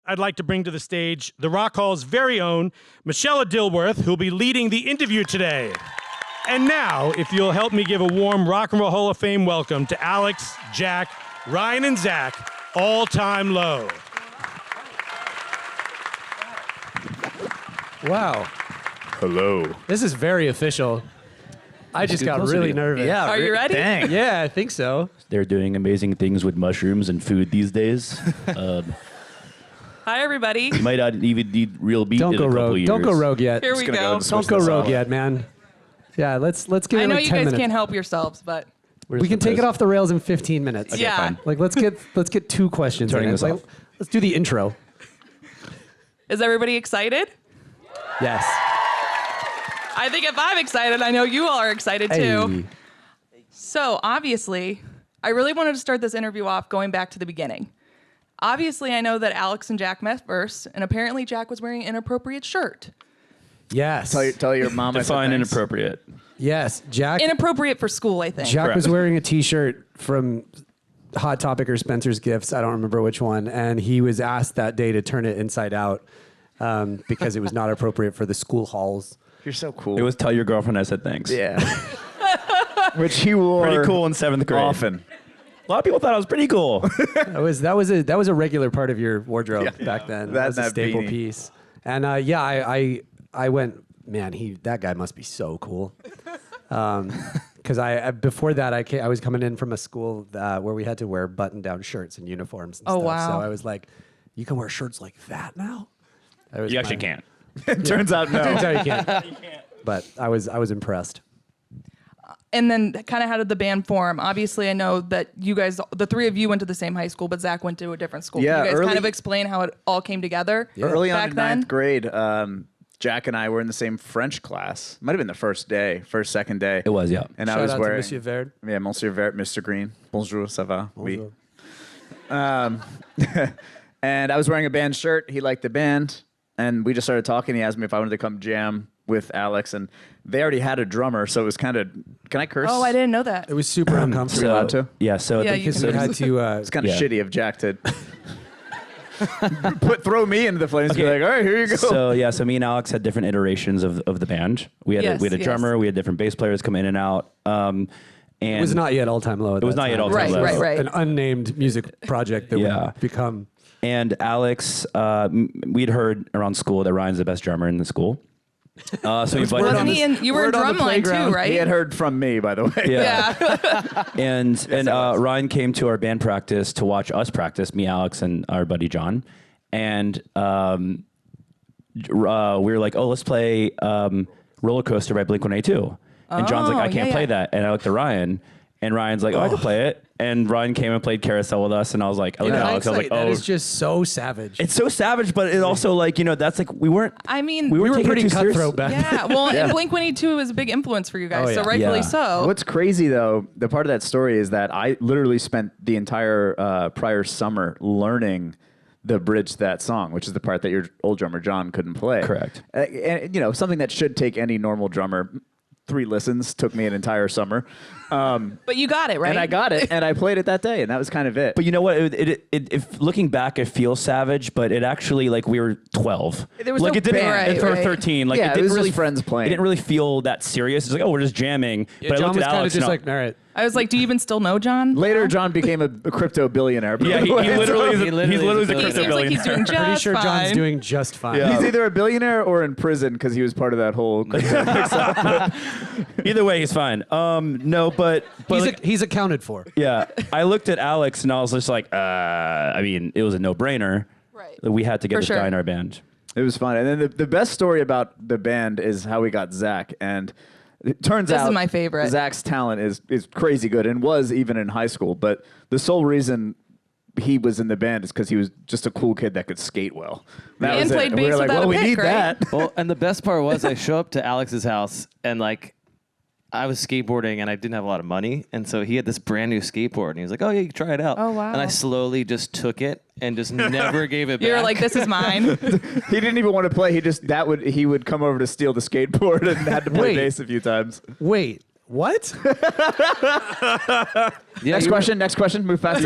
I'd like to bring to the stage the Rock Hall's very own Michella Dilworth, who'll be leading the interview today. And now, if you'll help me give a warm Rock and Roll Hall of Fame welcome to Alex, Jack, Ryan, and Zach, All Time Low. Wow. Hello. This is very official. I just got really nervous. Yeah. Are you ready? Dang. Yeah, I think so. They're doing amazing things with mushrooms and food these days. Hi, everybody. You might not even need real meat Don't in go a couple rogue. years. Don't go rogue yet. Here we go. Don't go rogue yet, man. Yeah, let's give I it know like you 10 guys minutes. can't help yourselves, but We can take it off the rails in 15 minutes. yeah. fine. Like let's get two questions. Turning in. this Like, off. let's do the intro. Is everybody excited? Yes. I think if I'm excited, I know you all are excited too. So obviously, I really wanted to start this interview off going back to the beginning. Obviously, I know that Alex and Jack met first, and apparently Jack was wearing an inappropriate shirt. Yes. Tell your mom. Define inappropriate. Yes. Jack. Inappropriate for school, I think. Jack was Correct. wearing a T-shirt from Hot Topic or Spencer's Gifts. I don't remember which one. And he was asked that day to turn it inside out because it was not appropriate for the school halls. You're so cool. It was tell your girlfriend I said thanks. Yeah. Which he wore. Pretty cool in 7th grade. Often. A lot of people thought I was pretty cool. That was a regular part of your wardrobe back then. That was a staple beanie. piece. And I went, man, that guy must be so cool. Because before that I was coming in from a school where we had to wear button-down shirts and uniforms and Oh, stuff. wow. So I was like, you can wear shirts like that now? That was You actually my- can't. It turns out no. Turns out you can't. But I was impressed. And then kind of how did the band form? Obviously, I know that you guys, the three of you went to the same high school, but Zach went to a different school. Yeah, Can you guys kind early- of explain how it all came together? Early on back in then? 9th grade, Jack and I were in the same French class. Might have been the second day. It was, yeah. And I Shout was out wearing. to Monsieur Verde. Yeah, Monsieur Vert, Mr. Green. Bonjour, ça va? Oui. Bonjour. And I was wearing a band shirt. He liked the band. And we just started talking. He asked me if I wanted to come jam with Alex. And they already had a drummer, so it was kind of. Can I curse? Oh, I didn't know that. It was super uncomfortable. allowed to? Yeah, so Yeah, the- you Because can we had to. It's kind of Yeah. shitty of Jack to throw me into the flames and be like, all right, here you go. So me and Alex had different iterations of the band. We had Yes, a yes. drummer, we had different bass players come in and out. And It was not yet all-time low. It was not yet all-time low. Right. An unnamed music project that Yeah. would become. And Alex, we'd heard around school that Ryan's the best drummer in the school. So we invited Wasn't him. he in, you were in word on the drumline too, playground. right? He had heard from me, by the way. Yeah. And Ryan came to our band practice to watch us practice, me, Alex, and our buddy John. And we were like, oh, let's play Roller Coaster by Blink-182. And John's like, I can't play that. And I looked at Ryan, and Ryan's like, oh, I can play it. And Ryan came and played Carousel with us, and I was like, I looked at Alex, I was like, That oh. is just so savage. It's so savage, but it also like, that's like, we weren't I mean, we we were taking it pretty too serious. cutthroat back then. yeah. Well, and Blink-182 was a big influence for you guys, Oh, yeah. so rightfully Yeah. so. What's crazy, though, the part of that story is that I literally spent the entire prior summer learning the bridge to that song, which is the part that your old drummer, John, couldn't play. Correct. And, something that should take any normal drummer 3 listens took me an entire summer. But you got it, right? And I got it, and I played it that day, and that was kind of it. But you know what? If looking back, it feels savage, but it actually, like, we were 12. There was like no it didn't, band, or right. 13. Like, Yeah, it it didn't was really just friends playing. It didn't really feel that serious. It's like, oh, we're just jamming. Yeah, but I John looked was at kind of Alex. just and like, all right. I was like, do you even still know John? Later, John became a crypto billionaire. by yeah, the he way, literally so- is a, he's literally the He crypto seems like he's doing billionaire. just Pretty sure John's fine. doing just fine. Yeah. He's either a billionaire or in prison because he was part of that whole crypto mix-up. Either way, he's fine. No, but He's accounted for. yeah, I looked at Alex and I was just like, I mean, it was a no-brainer. Right. That we had to get For this sure. guy in our band. It was fun. And then the best story about the band is how we got Zach. And it turns This out is my favorite. Zach's talent is crazy good and was even in high school. But the sole reason he was in the band is because he was just a cool kid that could skate well. That And was it. played And we were bass like, without well, a we pick, need right? that. Well, and the best part was I show up to Alex's house and like I was skateboarding and I didn't have a lot of money. And so he had this brand new skateboard and he was like, oh yeah, you can try it out. Oh, wow. And I slowly just took it and just never gave it back. You're like, this is mine. He didn't even want to play. He would come over to steal the skateboard and had to play Wait. bass a few times. Wait, What? Next question. Move fast.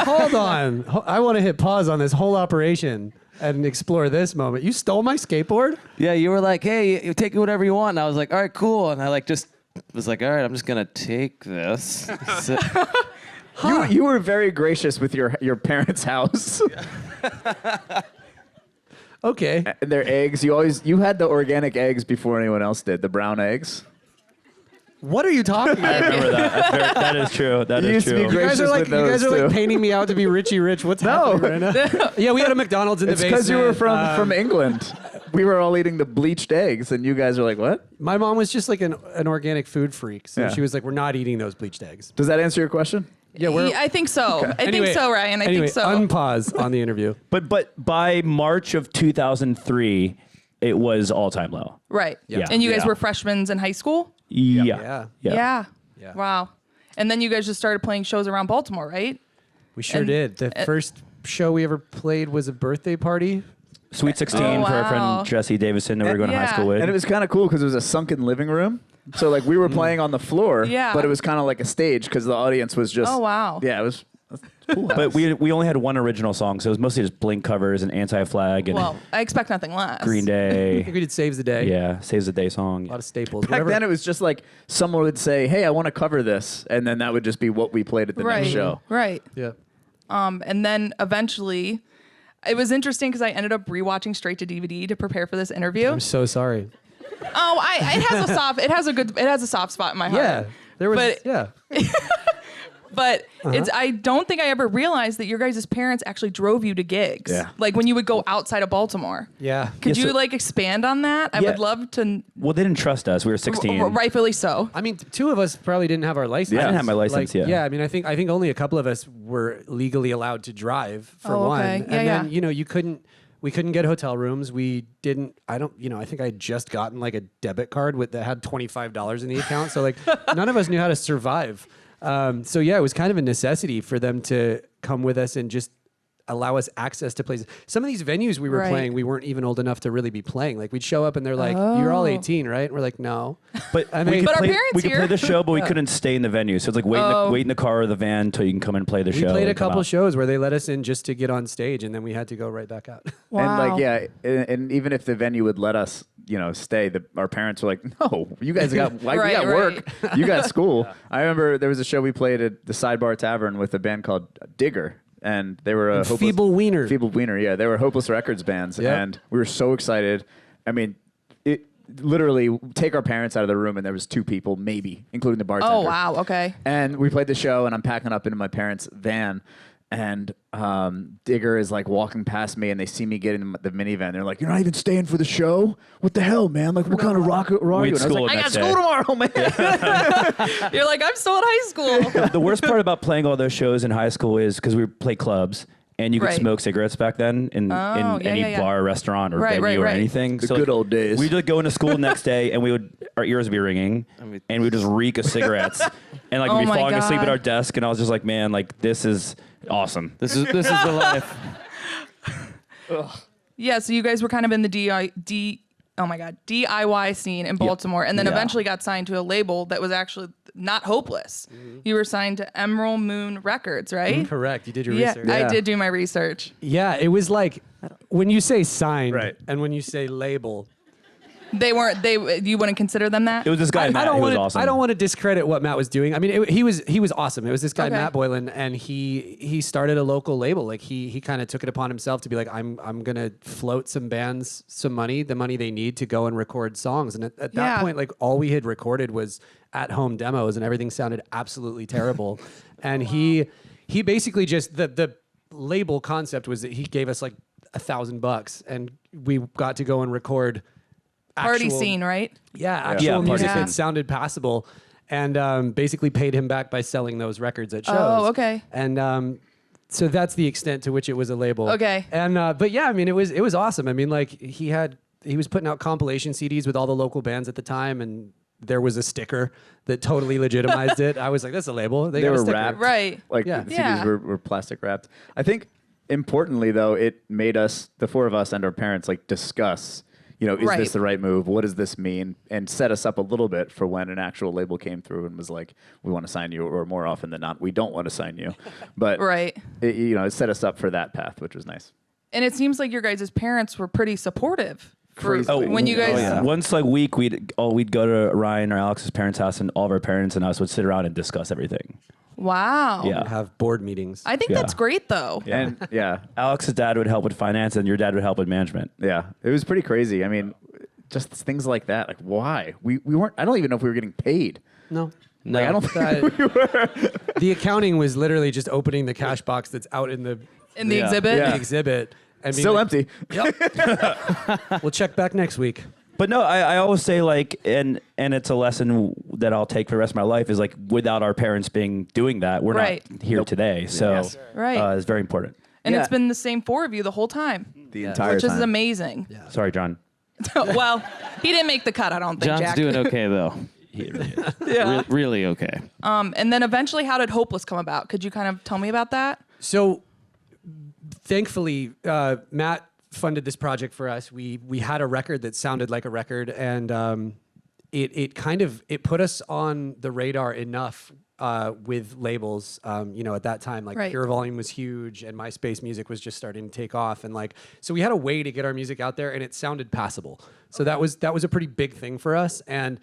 Hold on. I want to hit pause on this whole operation and explore this moment. You stole my skateboard? Yeah, you were like, hey, you take whatever you want. And I was like, all right, cool. And I like just was like, all right, I'm just going to take this. So, You were very gracious with your parents' house. Okay. And their eggs. You had the organic eggs before anyone else did. The brown eggs. What are you talking I about? remember that. That is true. That You is used to be true. great. You guys are like Gracious with those, too. painting me out to be Richie Rich. What's happening right now? Yeah, we had a McDonald's in the It's basement. because you were from England. We were all eating the bleached eggs, and you guys were like, "What?" My mom was just like an organic food freak, so Yeah. she was like, "We're not eating those bleached eggs." Does that answer your question? Yeah, we're. I think so. I think so, Ryan. I anyway, think so. Unpause on the interview. But by March of 2003, it was all time low. Right. Yeah. And you guys Yeah. were freshmen in high school? Yeah. Yeah. Yeah. Wow. And then you guys just started playing shows around Baltimore, right? We sure And- did. The first show we ever played was a birthday party. Sweet 16 Oh, for our wow. friend Jesse Davison that we were going to high Yeah. school with. And it was kind of cool because it was a sunken living room. So like we were playing on the floor, Yeah. but it was kind of like a stage because the audience was just. Oh, wow. Yeah, it was a cool. But house. we only had one original song, so it was mostly just Blink covers and Anti-Flag and Well, I expect nothing less. Green I think Day. we did Saves the Day. Yeah, Saves the Day song. A lot of staples. Back then, it was just like someone would say, "Hey, I want to cover this," and then that would just be what we played at the Right. next show. Right. Yeah. And then eventually, it was interesting because I ended up rewatching straight to DVD to prepare for this interview. I'm so sorry. It has a soft spot in my heart. Yeah. There was. But- yeah. But I don't think I ever realized that your guys' parents actually drove you to gigs. Yeah. Like when you would go outside of Baltimore. Yeah. Could Yeah, you so- like expand on that? I Yeah. would love to. Well, they didn't trust us. We were 16. Rightfully so. I mean, two of us probably didn't have our license. Yeah. I didn't have my license, Like, yeah. I mean, I think only a couple of us were legally allowed to drive for Oh, one. okay. And Yeah, then, yeah. we couldn't get hotel rooms. We didn't, I think I had just gotten like a debit card that had $25 in the account. So like none of us knew how to survive. So yeah, it was kind of a necessity for them to come with us and just allow us access to places. Some of these venues we were Right. playing, we weren't even old enough to really be playing. Like we'd show up and they're like, "You're all 18, right?" And we're like, "No." But I we mean- could But our play, parents we could play here- the show, but we couldn't stay in the venue. So it's like wait in the car or the van until you can come and play the We show. played a and come couple out. shows where they let us in just to get on stage, and then we had to go right back out. Wow. And like and even if the venue would let us, stay, our parents were like, "No, you guys got Right, you got work, right. you got school." I remember there was a show we played at the Sidebar Tavern with a band called Digger, and they were a hopeless, Feeble Wiener. Feeble Wiener, yeah, they were Hopeless Records bands, Yeah. and we were so excited. I mean, it literally take our parents out of the room, and there was 2 people, maybe, including the bartender. Oh wow. Okay. And we played the show, and I'm packing up into my parents' van, and Digger is like walking past me, and they see me get in the minivan. They're like, "You're not even staying for the show? What the hell, man? Like, what kind of rock are We you?" had And I was school like, "I got next school day." tomorrow, man." You're like, I'm still in high school. The worst part about playing all those shows in high school is because we would play clubs and you could Right. smoke cigarettes back then in yeah, any yeah. bar, restaurant, or Right, venue right, or right. anything. The good old days. We'd like go into school the next day and our ears would be ringing and we'd just reek of cigarettes and like Oh we'd be my falling asleep at God. our desk and I was just like, man, like this is awesome. this is the life. Yeah. So you guys were kind of in the DIY scene in Baltimore, and then Yeah. eventually got signed to a label that was actually not hopeless. You were signed to Emerald Moon Records, right? Correct. You did your Yeah, research. I did do my research. Yeah, it was like when you say signed Right. and when you say label. They weren't. You wouldn't consider them that. It was this guy, Matt, who was awesome. I don't want to discredit what Matt was doing. I mean, he was awesome. It was this guy Okay. Matt Boylan, and he started a local label. Like he kind of took it upon himself to be like, I'm gonna float some bands some money, the money they need to go and record songs. And at that Yeah. point, like all we had recorded was at home demos, and everything sounded absolutely terrible. And he basically just the label concept was that he gave us like $1,000, and we got to go and record. Party actual- scene, right? yeah, Yeah, actual party music scene. that sounded passable, and basically paid him back by selling those records at shows. Oh, okay. And so that's the extent to which it was a label. Okay. And but yeah, I mean, it was awesome. I mean, like he was putting out compilation CDs with all the local bands at the time, and there was a sticker that totally legitimized it. I was like, that's a label. They got a were sticker. wrapped. Right. Like Yeah. the CDs Yeah. were plastic wrapped. I think importantly though, it made us, the 4 of us and our parents, like discuss, is Right. this the right move? What does this mean? And set us up a little bit for when an actual label came through and was like, we want to sign you, or more often than not, we don't want to sign you. But Right. it set us up for that path, which was nice. And it seems like your guys' parents were pretty supportive. Crazy. When you guys, Once a week, we'd go to Ryan or Alex's parents' house, and all of our parents and us would sit around and discuss everything. wow. Yeah. Have board meetings. I think Yeah. that's great though. And yeah, Alex's dad would help with finance, and your dad would help with management. yeah, it was pretty crazy. I mean, just things like that. Like, why? We weren't, I don't even know if we were getting paid. No. Like, I don't think we were. The accounting was literally just opening the cash box that's out in the In the Yeah. exhibit. Yeah. exhibit. And being Still like, empty. Yep. We'll check back next week. But no, I always say, like, and it's a lesson that I'll take for the rest of my life, is like, without our parents doing that, we're Right. not here today. So Yes. Right. it's very important. And Yeah. it's been the same four of you the whole time, The entire which time. is amazing. Sorry, John. Well, he didn't make the cut, I don't think, John's Jack. doing okay though. Yeah. Really okay. And then eventually, how did Hopeless come about? Could you kind of tell me about that? So, thankfully, Matt funded this project for us. We had a record that sounded like a record, and it put us on the radar enough with labels. At that time, like Right. Pure Volume was huge, and MySpace music was just starting to take off, and so we had a way to get our music out there, and it sounded passable. So that was a pretty big thing for us, and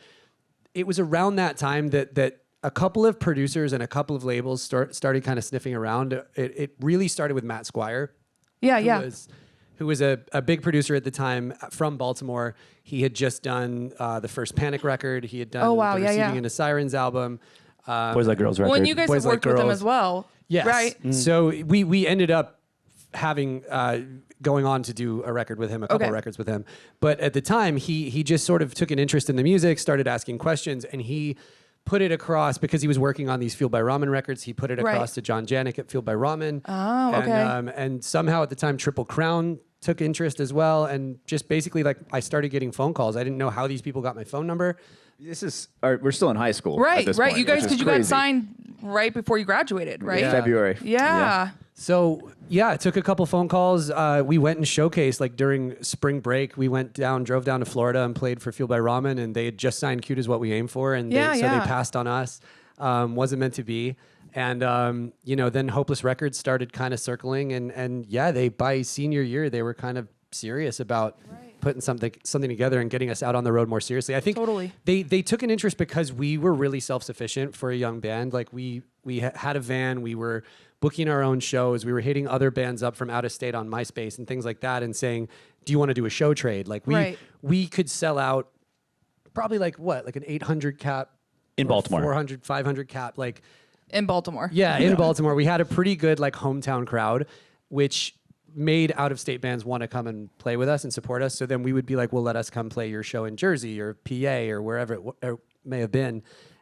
it was around that time that a couple of producers and a couple of labels started kind of sniffing around. It really started with Matt Squire, Yeah, who yeah. was a big producer at the time from Baltimore. He had just done the first Panic record. He had done Oh, wow, the yeah, Receiving yeah. Into Sirens album. Boys Like Girls record. Well, and you guys Boys have worked Like with him Girls. as well. Yes. Right. So we ended up having going on to do a record with him, a couple Okay. records with him. But at the time, he just sort of took an interest in the music, started asking questions, and he put it across, because he was working on these Fueled by Ramen records. He put it Right. across to John Janik at Fueled by Ramen. Oh, okay. And somehow at the time, Triple Crown took interest as well. And just basically, like, I started getting phone calls. I didn't know how these people got my phone number. We're still in high school. at Right, this right. point, You guys, which is because you got crazy. signed right before you graduated, right? Yeah. February. Yeah. So yeah, it took a couple phone calls. We went and showcased, like, during spring break. We drove down to Florida and played for Fueled by Ramen, and they had just signed Cute Is What We Aim For, and Yeah, so yeah. they passed on us. Wasn't meant to be. And then Hopeless Records started kind of circling, and yeah, by senior year they were kind of serious about putting something together and getting us out on the road more seriously. I think Totally. they took an interest because we were really self-sufficient for a young band. Like, we had a van, we were booking our own shows, we were hitting other bands up from out of state on MySpace and things like that, and saying, do you want to do a show trade? Like, Right. we could sell out probably like an 800 cap In or Baltimore. 400, 500 cap, like, In Baltimore. yeah, in Baltimore. We had a pretty good, like, hometown crowd, which made out-of-state bands want to come and play with us and support us. So then we would be like, well, let us come play your show in Jersey or PA or wherever it may have been.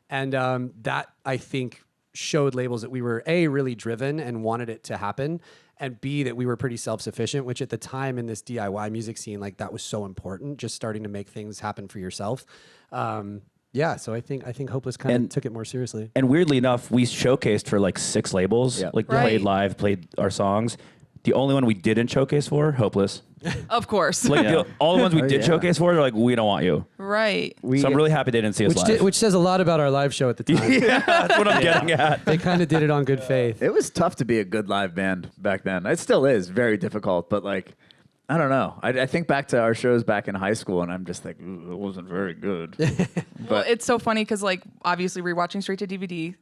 And that, I think, showed labels that we were, A, really driven and wanted it to happen, and B, that we were pretty self-sufficient, which at the time in this DIY music scene, like, that was so important, just starting to make things happen for yourself. Yeah, so I think Hopeless kind of And- took it more seriously. And weirdly enough, we showcased for like 6 labels. Yeah. Like, Right. played live, played our songs. The only one we didn't showcase for, Hopeless. Of course. Like, all the ones we did yeah. showcase for, they're like, we don't want you. right. So I'm really happy they didn't see us live. Which says a lot about our live show at the time. That's what I'm getting at. They kind of did it on good faith. It was tough to be a good live band back then. It still is very difficult, but like, I don't know. I think back to our shows back in high school, and I'm just like, ooh, it wasn't very good. Well, it's so funny because, like, obviously rewatching straight to DVD,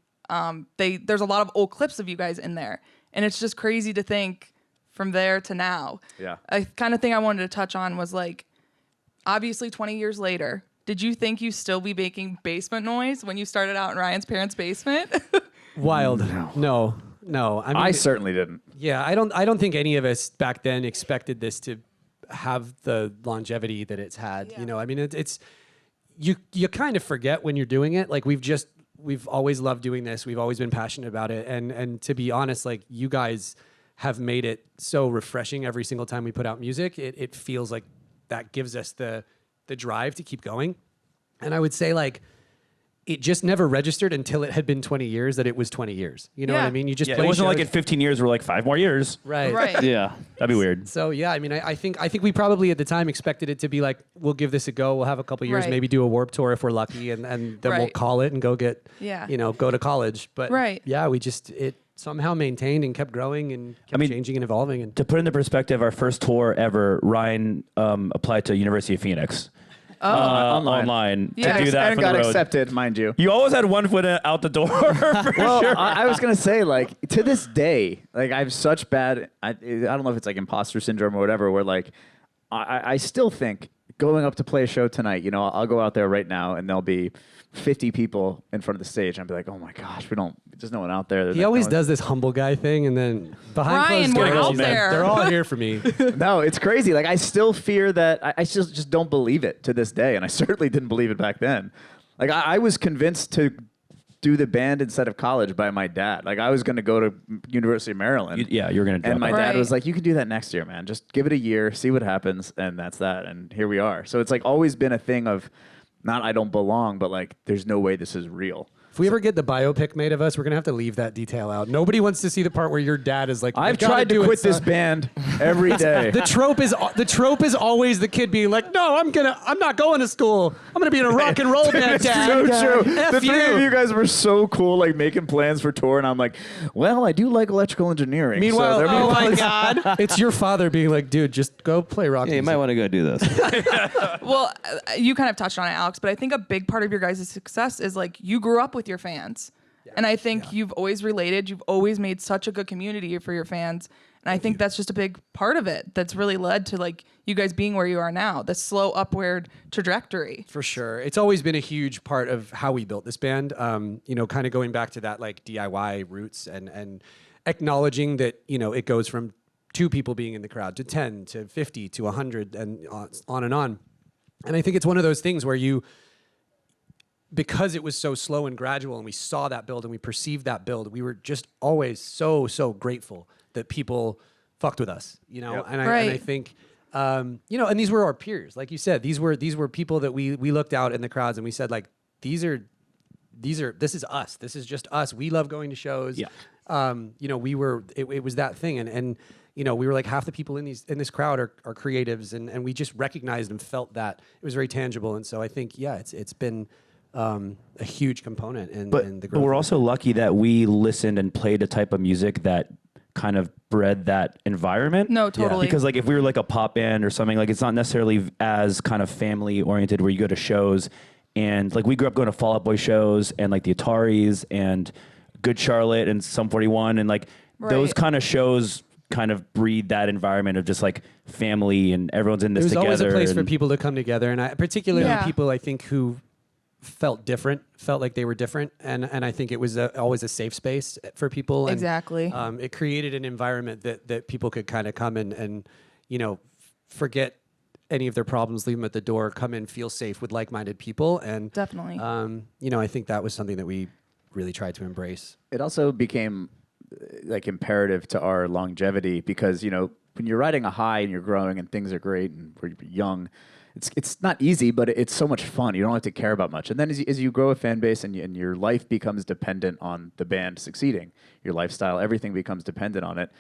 there's a lot of old clips of you guys in there, and it's just crazy to think from there to now. Yeah. A kind of thing I wanted to touch on was, like, obviously 20 years later, did you think you'd still be making basement noise when you started out in Ryan's parents' basement? Wild. No. I mean, I certainly didn't. yeah, I don't think any of us back then expected this to have the longevity that it's had. You know, I mean, it's you kind of forget when you're doing it. Like, we've always loved doing this. We've always been passionate about it. And to be honest, like, you guys have made it so refreshing every single time we put out music. It feels like that gives us the drive to keep going. And I would say, like, it just never registered until it had been 20 years that it was 20 years. You know what Yeah. I mean? You just Yeah, play it wasn't like shows- in 15 years we're like 5 more years. right. Right. Yeah. That'd be weird. So yeah, I mean, I think we probably at the time expected it to be like, we'll give this a go. We'll have a couple years, Right. maybe do a Warped Tour if we're lucky, and then we'll Right. call it and go get, Yeah. go to college. But Right. yeah, it somehow maintained and kept growing and kept changing and evolving. And To put into perspective, our first tour ever, Ryan applied to University of Phoenix. Online Yeah. to do that and for got the road. accepted, mind you. You always had one foot out the door. For Well, sure. I was gonna say, like, to this day, like, I have such bad. I don't know if it's like imposter syndrome or whatever. Where like, I still think going up to play a show tonight. I'll go out there right now, and there'll be 50 people in front of the stage. And I'll be like, oh my gosh, there's no one out there. he always does this humble guy thing, and then behind Ryan, closed we're doors, out he's like, there. they're all here for me. No, it's crazy. Like, I still fear that. I still just don't believe it to this day, and I certainly didn't believe it back then. Like, I was convinced to do the band instead of college by my dad. Like, I was going to go to University of Maryland. Yeah, you were gonna drop And my out. dad Right. was like, you can do that next year, man. Just give it a year, see what happens, and that's that. And here we are. So it's like always been a thing of not I don't belong, but like there's no way this is real. If we ever get the biopic made of us, we're gonna have to leave that detail out. Nobody wants to see the part where your dad is like, I've "You gotta tried to do it, quit this son." band every day. The trope is always the kid being like, "No, I'm not going to school. I'm gonna be in a rock and roll band, It's Dad." so true. F The three of you. you guys were so cool, like making plans for tour, and I'm like, well, I do like electrical engineering. Meanwhile, so there Oh may- my God. It's your father being like, "Dude, just go play rock." Yeah, you music." might want to go do this. Well, you kind of touched on it, Alex, but I think a big part of your guys' success is like you grew up with your fans. And I think you've always related. You've always made such a good community for your fans. And I think that's just a big part of it that's really led to like you guys being where you are now, the slow upward trajectory. For sure. It's always been a huge part of how we built this band. Kind of going back to that like DIY roots and acknowledging that, it goes from 2 people being in the crowd to 10 to 50 to 100 and on and on. And I think it's one of those things where because it was so slow and gradual and we saw that build and we perceived that build, we were just always so, so grateful that people fucked with us, And I Right. think, and these were our peers. Like you said, these were people that we looked out in the crowds and we said like, this is us. This is just us. We love going to shows. Yeah. It was that thing. And we were like half the people in this crowd are creatives and we just recognized and felt that it was very tangible. And so I think, it's been, a huge component in the But growth. we're also lucky that we listened and played a type of music that kind of bred that environment. No, totally. Because like if we were like a pop band or something, like it's not necessarily as kind of family oriented where you go to shows and like we grew up going to Fall Out Boy shows and like the Ataris and Good Charlotte and Sum 41 and like those Right. kind of shows kind of breed that environment of just like family and everyone's in this There's together. always a place for and- people to come together. And particularly Yeah. people I think who felt like they were different. And I think it was always a safe space for people. And, Exactly. it created an environment that people could kind of come and forget any of their problems, leave them at the door, come in, feel safe with like-minded people. And Definitely. I think that was something that we really tried to embrace. It also became like imperative to our longevity because when you're riding a high and you're growing and things are great and we're young, it's not easy, but it's so much fun. You don't have to care about much. And then as you grow a fan base and your life becomes dependent on the band succeeding, your lifestyle, everything becomes dependent on it.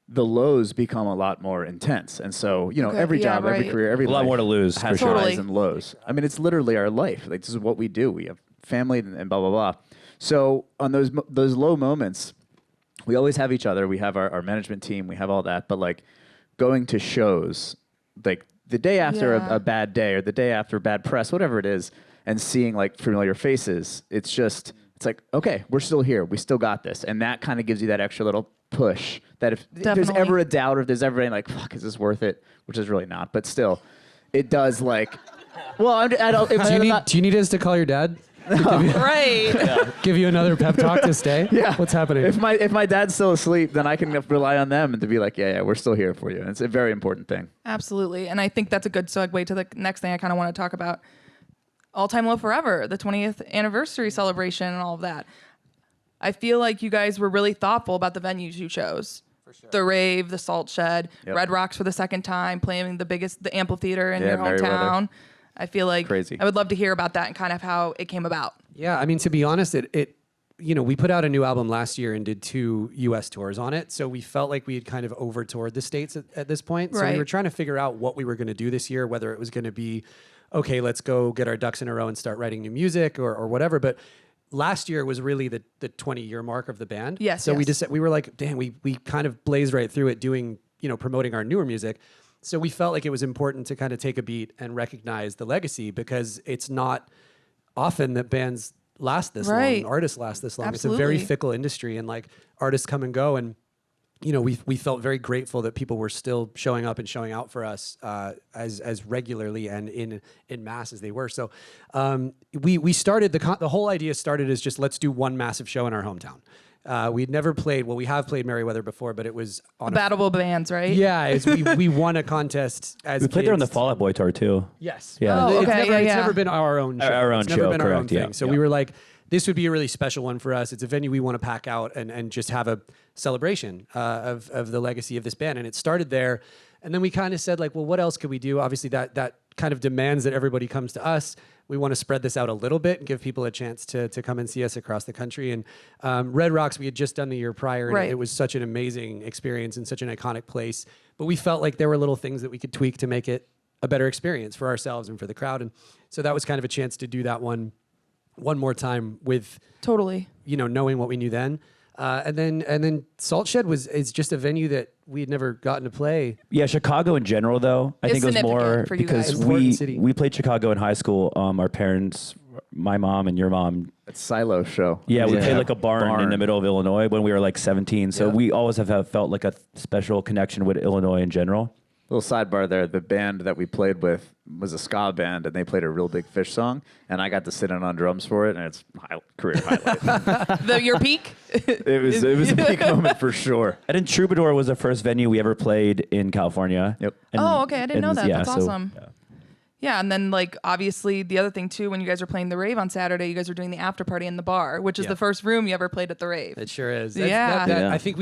The lows become a lot more intense. And so, every yeah, job, every right. career, every A lot life more to lose, has for sure. Totally. highs and lows. I mean, it's literally our life. Like, this is what we do. We have family and blah, blah, blah. So on those low moments, we always have each other. We have our management team. We have all that. But like going to shows, like the day after Yeah. a bad day or the day after bad press, whatever it is, and seeing like familiar faces, it's like, okay, we're still here. We still got this. And that kind of gives you that extra little push that if there's Definitely. ever a doubt or if there's ever any like, fuck, is this worth it? Which is really not. But still, it does like, well, I don't, if Do I'm you not, need us to call your dad? Right. Give you another pep talk to stay? yeah. What's happening? If my dad's still asleep, then I can rely on them and to be like, yeah, we're still here for you. And it's a very important thing. Absolutely. And I think that's a good segue to the next thing I kind of want to talk about. All Time Low Forever, the 20th anniversary celebration and all of that. I feel like you guys were really thoughtful about the venues you chose. For sure. The Rave, the Salt Shed, Yep. Red Rocks for the second time, playing the amphitheater in Yeah, your Merriweather. hometown. I feel like Crazy. I would love to hear about that and kind of how it came about. Yeah, I mean, to be honest, we put out a new album last year and did 2 U.S. tours on it. So we felt like we had kind of over-toured the States at this point. So we were trying to figure out what we were going to do this year, whether it was going to be, okay, let's go get our ducks in a row and start writing new music or whatever. But last year was really the 20-year mark of the band. Yes. So we were like, damn, we kind of blazed right through it doing, promoting our newer music. So we felt like it was important to kind of take a beat and recognize the legacy, because it's not often that bands last this long, artists last this long. Absolutely. It's a very fickle industry, and like artists come and go, and we felt very grateful that people were still showing up and showing out for us as regularly and in mass as they were. So we started the whole idea started as just, let's do one massive show in our hometown. We'd never played. Well, we have played Merriweather before, but it was on Battle bands, right? Yeah, we won a contest as We played there on the kids. Fall Out Boy tour too. Yes. Yeah. Oh, It's okay, never, yeah, it's yeah. never been our own show. Our own it's never show, been our own correct, yeah, thing. So yeah. we were like, this would be a really special one for us. It's a venue we want to pack out and just have a celebration of the legacy of this band. And it started there. And then we kind of said, like, well, what else could we do? Obviously, that kind of demands that everybody comes to us. We want to spread this out a little bit and give people a chance to come and see us across the country. And Red Rocks, we had just done the year prior, and it was such an amazing experience and such an iconic place. But we felt like there were little things that we could tweak to make it a better experience for ourselves and for the crowd. And so that was kind of a chance to do that one more time with Totally. knowing what we knew then. And then Salt Shed is just a venue that we had never gotten to play. Yeah, Chicago in general, though, I It's think it was more significant for you because guys. Important city. we played Chicago in high school. Our parents, my mom and your mom. That Silo show. Yeah, we Yeah. played like a barn in the middle of Illinois when we were like 17. So Yeah. we always have felt like a special connection with Illinois in general. Little sidebar there. The band that we played with was a ska band, and they played a Real Big Fish song, and I got to sit in on drums for it, and it's career highlight. Your peak? it was a peak moment for sure. And then Troubadour was the first venue we ever played in California. Yep. And- Oh, okay. I didn't know and that. yeah, That's so- awesome. Yeah, and then like obviously the other thing too, when you guys were playing the rave on Saturday, you guys were doing the after party in the bar, which is Yeah. the first room you ever played at the rave. It sure is. Yeah. Yeah. I think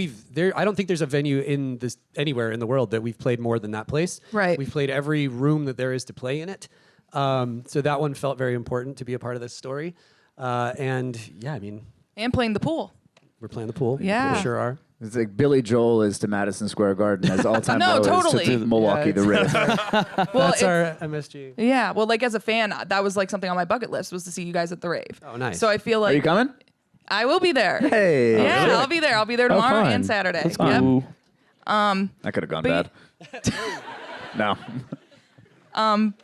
I don't think there's a venue in this anywhere in the world that we've played more than that place. Right. We've played every room that there is to play in it. So that one felt very important to be a part of this story. And yeah, I mean, And playing the pool. we're playing the pool. Yeah. We sure are. It's like Billy Joel is to Madison Square Garden as all-time No, low totally. is to Milwaukee the Rave. Well, That's our MSG. yeah. Well, like as a fan, that was like something on my bucket list was to see you guys at the rave. Oh, nice. So I feel like Are you coming? I will be there. Hey. Yeah, really? I'll be there. I'll be there tomorrow fun. and Saturday. That's Yep. cool. That could have gone But bad. No.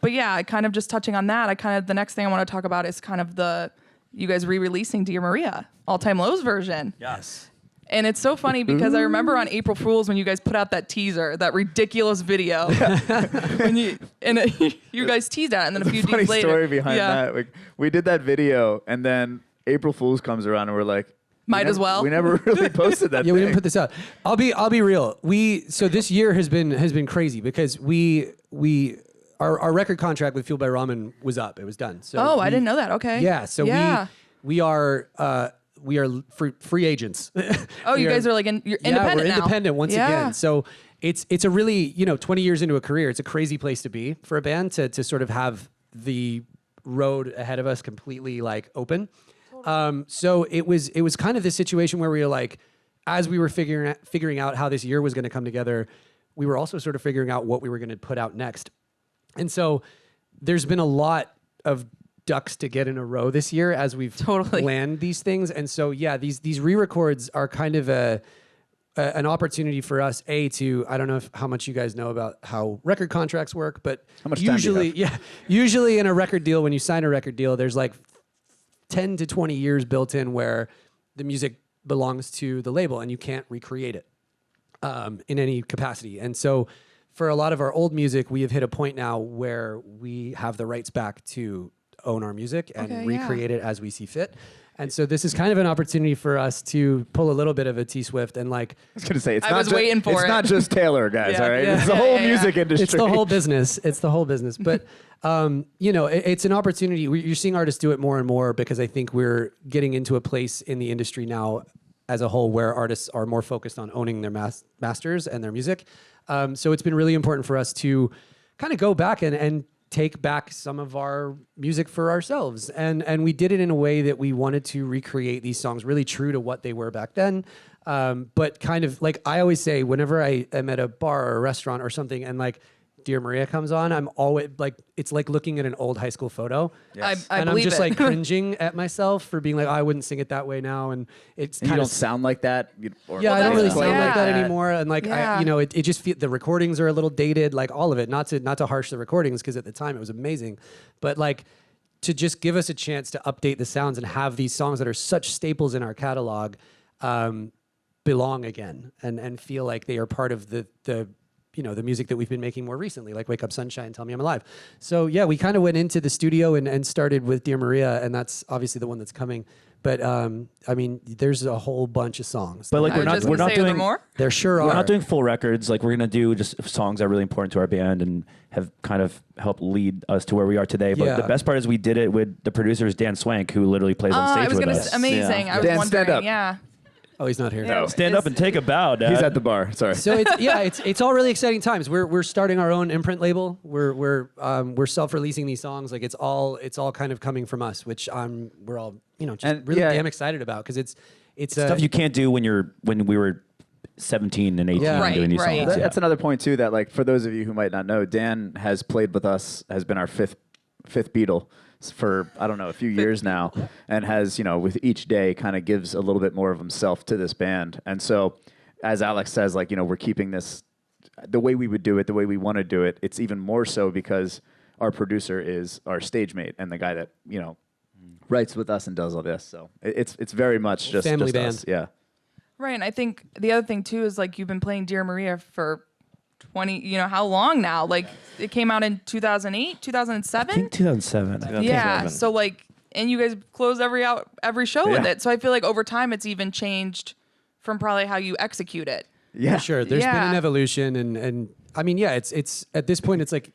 But yeah, kind of just touching on that, the next thing I want to talk about is kind of you guys re-releasing Dear Maria, All Time Low's version. Yes. And it's so funny because I remember on April Fools when you guys put out that teaser, that ridiculous video, you guys teased out, and then a few Funny days later, story behind that. Like, we did that video, and then April Fool's comes around, and we're like, Might as well. We never really posted that. Yeah, we thing. didn't put this out. I'll be real. So this year has been crazy because our record contract with Fueled by Ramen was up. It was done. So Oh, I didn't know that. Okay. Yeah. So yeah. we are free agents. Oh, you guys are like you're independent we're now. independent once Yeah. again. So it's a really 20 years into a career. It's a crazy place to be for a band to sort of have the road ahead of us completely like open. So it was kind of this situation where we were like, as we were figuring out how this year was going to come together, we were also sort of figuring out what we were going to put out next. And so there's been a lot of ducks to get in a row this year as we've Totally. planned these things. And so, yeah, these re-records are kind of an opportunity for us, I don't know how much you guys know about how record contracts work, but How much time do you have? usually in a record deal, when you sign a record deal, there's like 10 to 20 years built in where the music belongs to the label and you can't recreate it in any capacity. And so for a lot of our old music, we have hit a point now where we have the rights back to own our music and Okay, yeah. recreate it as we see fit. And so this is kind of an opportunity for us to pull a little bit of a T-Swift and like, I was gonna say it's I not was waiting for it's it. not just Taylor, guys. Yeah, all right, yeah, it's the yeah, whole yeah, music yeah. industry. it's the whole business. It's the whole business. But, it's an opportunity. You're seeing artists do it more and more because I think we're getting into a place in the industry now as a whole where artists are more focused on owning their masters and their music. So it's been really important for us to kind of go back and take back some of our music for ourselves. And we did it in a way that we wanted to recreate these songs really true to what they were back then. But kind of like I always say, whenever I am at a bar or a restaurant or something and like Dear Maria comes on, I'm always like, it's like looking at an old high school photo. Yes. I And I'm believe just it. like cringing at myself for being like, oh, I wouldn't sing it that way now. And it's And you kind don't of sound like that. yeah, I don't really that's- sound like that yeah. anymore, and like Yeah. it just the recordings are a little dated, like all of it. Not to harsh the recordings because at the time it was amazing, but like to just give us a chance to update the sounds and have these songs that are such staples in our catalog belong again and feel like they are part of the the music that we've been making more recently, like Wake Up Sunshine, Tell Me I'm Alive. So yeah, we kind of went into the studio and started with Dear Maria, and that's obviously the one that's coming. But I mean, there's a whole bunch of songs. But like I we're was not just we're gonna not say, are there doing more? There sure are. we're not doing full records. Like we're gonna do just songs that are really important to our band and have kind of helped lead us to where we are today. But Yeah. the best part is we did it with the producers Dan Swank, who literally plays on I stage was with gonna us. amazing. I was Dan, wondering. stand up. Yeah. Oh, he's not here. No. Stand up and take a bow, Dad. He's at the bar. Sorry. So it's all really exciting times. We're starting our own imprint label. We're self-releasing these songs. Like it's all kind of coming from us, which we're all just And, really yeah. damn excited about because it's stuff you can't do when we were 17 and 18 Yeah. and doing these Right, songs. right. Yeah. That's another point too. That like for those of you who might not know, Dan has played with us, has been our fifth Beatle for I don't know a few years now, and has with each day kind of gives a little bit more of himself to this band. And so, as Alex says, like we're keeping this the way we would do it, the way we want to do it. It's even more so because our producer is our stage mate and the guy that writes with us and does all this. So it's very much just Family just band. us. Yeah. Right, and I think the other thing too is like you've been playing Dear Maria for 20, how long now? Like it came out in 2008, 2007? I think 2007. Yeah, so like, and you guys close every show with Yeah. it. So I feel like over time it's even changed from probably how you execute it. Yeah. For sure. There's been Yeah. an evolution, and I mean, yeah, it's at this point, it's like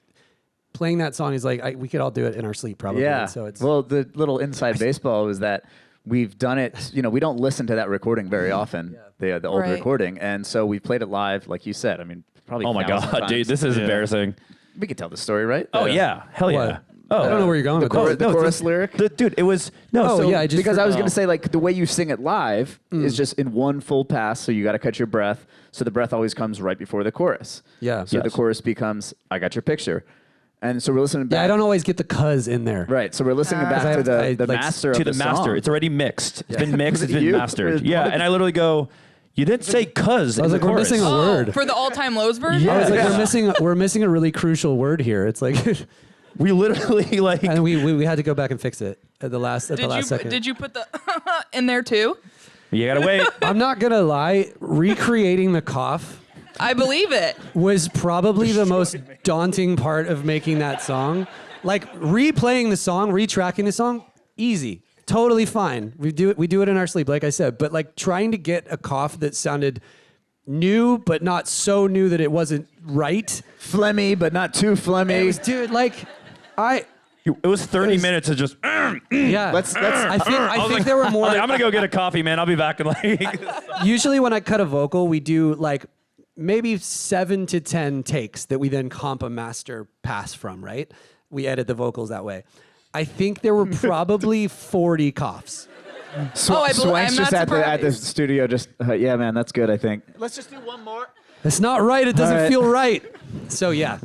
playing that song is like we could all do it in our sleep, probably. Yeah. So it's well, the little inside baseball is that we've done it. We don't listen to that recording very often, the old Right. recording, and so we played it live, like you said. I mean, probably. Oh my 1,000 God, times. dude, this is embarrassing. We could tell the story, right? Oh yeah, hell yeah. What? Oh, I don't know where you're going with chorus- this. the chorus lyric? dude. It was no. Oh, so, yeah, I just because I was forgot. going to say, like, the way you sing it live is just in one full pass, so you got to catch your breath. So the breath always comes right before the chorus. Yeah. So the Yes. chorus becomes, I got your picture. And so we're listening back. Yeah, I don't always get the cuz in there. Right. So we're listening back I- to the I, like, master to of the master. song. It's already mixed. It's been mixed. Was It's it been you? mastered. Was- Yeah, and I literally go, you didn't say "cuz" I was in like, the we're chorus. missing a word. For the all-time lows version? I was like, Yeah. we're missing a really crucial word here. It's like, We literally like. and we had to go back and fix it at the last second. Did you put the in there too? You gotta wait. I'm not gonna lie, recreating the cough I believe it. was probably the most daunting part of making that song. Like replaying the song, retracking the song, easy, totally fine. We do it in our sleep, like I said. But like trying to get a cough that sounded new, but not so new that it wasn't right. Phlegmy, but not too phlegmy. It was, dude, like It was 30 minutes of just. yeah. Let's. I think there were more. I'm gonna go get a coffee, man. I'll be back in like. Usually when I cut a vocal, we do like maybe 7 to 10 takes that we then comp a master pass from, right? We edit the vocals that way. I think there were probably 40 coughs. I'm Swank's not just at the surprised. studio. Just yeah, man, that's good. I think. It's not right. It doesn't All right. feel right. So yeah,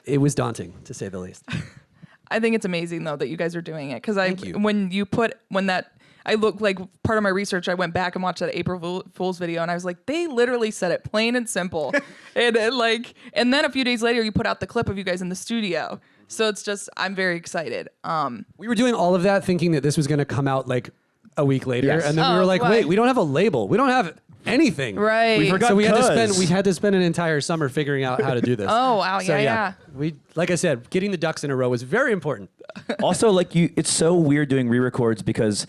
it was daunting to say the least. I think it's amazing though that you guys are doing it because Thank you. I looked like part of my research. I went back and watched that April Fool's video, and I was like, they literally said it plain and simple, and then a few days later, you put out the clip of you guys in the studio. So it's just, I'm very excited. We were doing all of that thinking that this was going to come out like a week later, Yes. and then we Oh, were like, right. wait, we don't have a label. We don't have anything. Right. We forgot So we had cuz. to spend an entire summer figuring out how to do this. Oh, wow. So Yeah. we, like I said, getting the ducks in a row was very important. Also, like it's so weird doing re-records because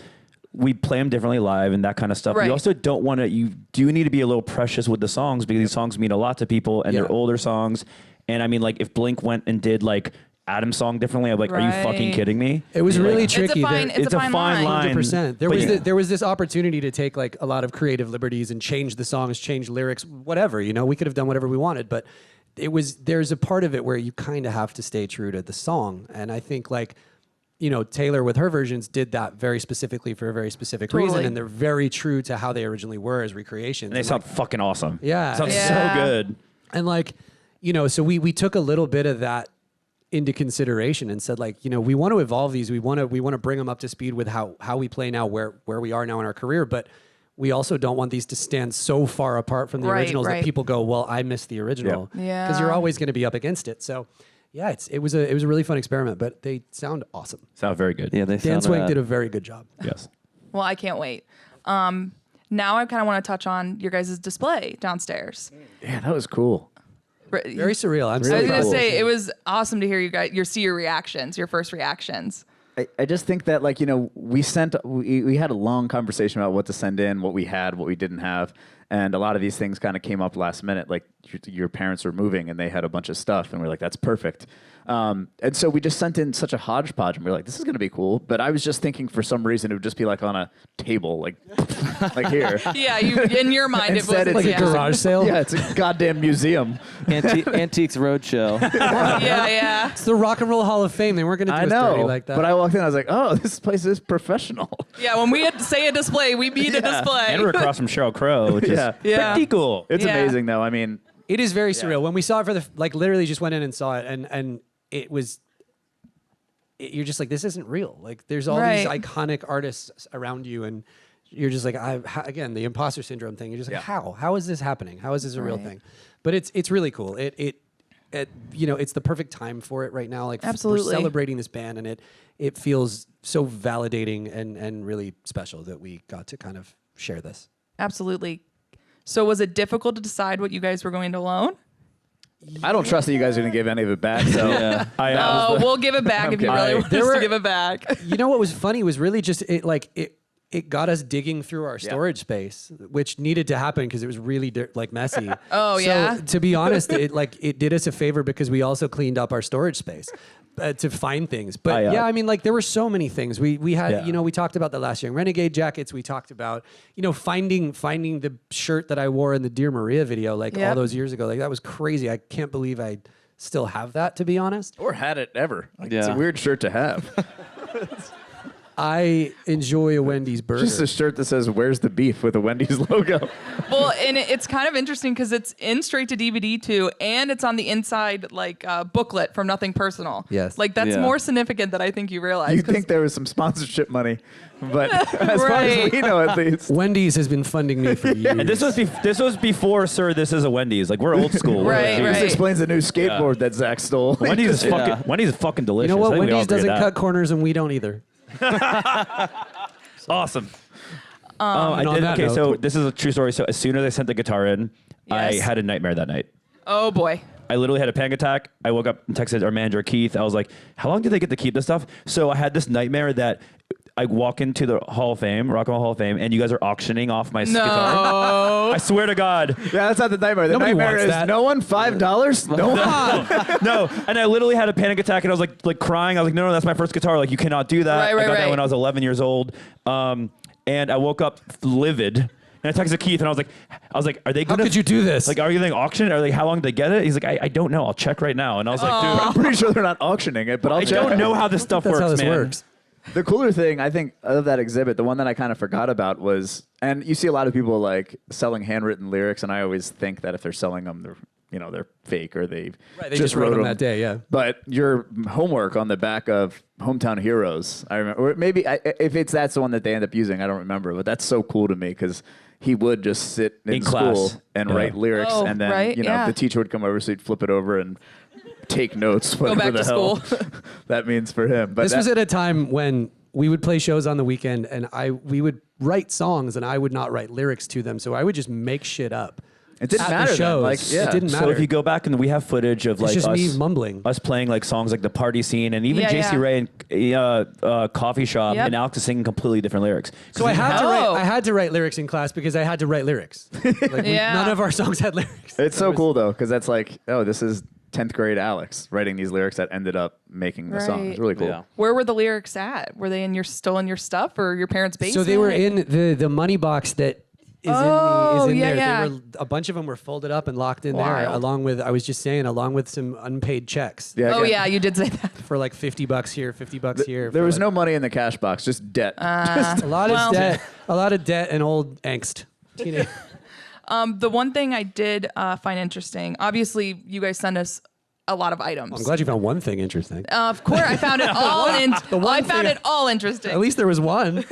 we play them differently live and that kind of stuff. Right. You also don't want to. You do need to be a little precious with the songs because these songs mean a lot to people and Yeah. they're older songs. And I mean, like if Blink went and did like Adam's song differently, I'm like, are you fucking Right. kidding me? It was really It's tricky. a fine, There- it's a fine line. 100%. There But was yeah. there was this opportunity to take like a lot of creative liberties and change the songs, change lyrics, whatever. We could have done whatever we wanted, but there's a part of it where you kind of have to stay true to the song. And I think like, Taylor with her versions did that very specifically for a very specific reason. And they're very true to how they originally were as recreations. And they sound fucking awesome. Yeah. Sounds Yeah. so good. And like, so we took a little bit of that into consideration and said like, we want to evolve these. We want to bring them up to speed with how we play now, where we are now in our career. But we also don't want these to stand so far apart from the Right, originals right. that people go, well, I missed the original. Yeah. Because you're always going to be up against it. So yeah, it was a really fun experiment, but they sound awesome. Sound very good. Yeah, they Dan sound, Swank did a very good job. Yes. Well, I can't wait. Now I kind of want to touch on your guys' display downstairs. Yeah, that was cool. Very surreal. I'm I was so gonna proud. say it was awesome to hear you guys see your reactions, your first reactions. I just think that like we had a long conversation about what to send in, what we had, what we didn't have, and a lot of these things kind of came up last minute. Like your parents were moving and they had a bunch of stuff, and we're like, that's perfect. And so we just sent in such a hodgepodge, and we are like, this is gonna be cool. But I was just thinking for some reason it would just be like on a table, like like here. Yeah, you in your mind it was Instead, it's Like a yeah. garage sale. Yeah, it's a goddamn museum. Antiques Roadshow. yeah. It's the Rock and Roll Hall of Fame. They weren't going to do I us dirty know, like that. but I walked in, I was like, oh, this place is professional. Yeah, when we had to say a display, we mean a display. And we're across from Sheryl Crow, which Yeah. is Yeah. pretty cool. It's Yeah. amazing though. I mean, It is very surreal. When we saw it for literally just went in and saw it, and it was, you're just like, this isn't real. Like, there's all these Right. iconic artists around you, and you're just like, again, the imposter syndrome thing. You're just like, Yeah. how? How is this happening? How is this a real Right. thing? But it's really cool. It's the perfect time for it right now. Like, Absolutely. we're celebrating this band, and it feels so validating and really special that we got to kind of share this. Absolutely. So was it difficult to decide what you guys were going to loan? I don't trust that you guys are gonna give any of it back. So Yeah. Oh, we'll give it back if you really want us to give it back. You know what was funny was really just it got us digging through our storage space, which needed to happen because it was really messy. Oh, So, yeah? to be honest, it did us a favor because we also cleaned up our storage space to find things. But I, yeah, I mean, like there were so many things. We had, Yeah. we talked about the Last Young Renegade jackets. We talked about, finding the shirt that I wore in the Dear Maria video all Yep. those years ago. Like that was crazy. I can't believe I still have that, to be honest. or had it ever. Like, It's a Yeah. weird shirt to have. I enjoy a Wendy's burger. Just a shirt that says "Where's the beef" with a Wendy's logo. Well, and it's kind of interesting because it's in straight to DVD too, and it's on the inside booklet from Nothing Personal. Yes. Like that's Yeah. more significant than I think you realize. You 'cause- think there was some sponsorship money, but as far as Right. we know, at least. Wendy's has been funding me for years. And this was before, sir. This is a Wendy's. Like we're old school. Right, Jeez. right. This explains the new skateboard that Zach stole. Wendy's is Yeah. fucking delicious. You know what? I think we all Wendy's agree doesn't with that. cut corners, and we don't either. Awesome. And on that Okay, note- so this is a true story. So as soon as I sent the guitar in, I Yes. had a nightmare that night. Oh boy. I literally had a panic attack. I woke up and texted our manager, Keith. I was like, how long do they get to keep this stuff? So I had this nightmare that I walk into the Hall of Fame, Rock and Roll Hall of Fame, and you guys are auctioning off my guitar. No. I swear to God. Yeah, that's not the nightmare. The Nobody nightmare wants is that. no one $5. No one. No, and I literally had a panic attack, and I was like crying. I was like, no, that's my first guitar. Like, you cannot do that. Right, I got right. that when I was 11 years old. And I woke up livid. And I texted Keith, and I was like, are they How gonna? could you do this? Like, are you going to auction? Are they? How long did they get it? He's like, I don't know. I'll check right now. And I was like, dude, I'm pretty sure they're not auctioning it, but I'll I check. don't know how this stuff That's works, how this man. works. The cooler thing, I think, of that exhibit, the one that I kind of forgot about was, and you see a lot of people like selling handwritten lyrics, and I always think that if they're selling them, they're fake or they They just wrote them that day, yeah. But your homework on the back of Hometown Heroes, I remember, or maybe if that's the one that they end up using, I don't remember, but that's so cool to me because he would just sit in school class. and Yeah. write lyrics, Oh, and then right, yeah. the teacher would come over, so he'd flip it over and take notes, whatever back the to hell school. that means for him. But This was at a time when we would play shows on the weekend, and we would write songs, and I would not write lyrics to them, so I would just make shit up. It didn't at matter the then, shows. like, yeah. It didn't matter. So if you go back and we have footage of like just us, me mumbling. us playing like songs like the party scene and even Yeah, JC yeah. Ray and Coffee Shop Yep. and Alex is singing completely different lyrics. So I had to Oh. write. I had to write lyrics in class because I had to write lyrics. Like Yeah. none of our songs had lyrics. It's so cool though, because that's like, oh, this is 10th grade Alex writing these lyrics that ended up making the song. Right. It's really cool. Yeah. Where were the lyrics at? Were they still in your stuff or your parents' basement? So they were in the money box that Oh, is in yeah, there. yeah. They were, a bunch of them were folded up and locked in there, Wild. along with, I was just saying, along with some unpaid checks Yeah, Oh okay. yeah, you did say that. for like $50 here, $50 here. There for was like, no money in the cash box, just debt. a lot well- of debt, a lot of debt and old angst. Teenage. The one thing I did find interesting, obviously, you guys send us a lot of items. I'm glad you found one thing interesting. Of course, I found it all. I found it all interesting. At least there was one.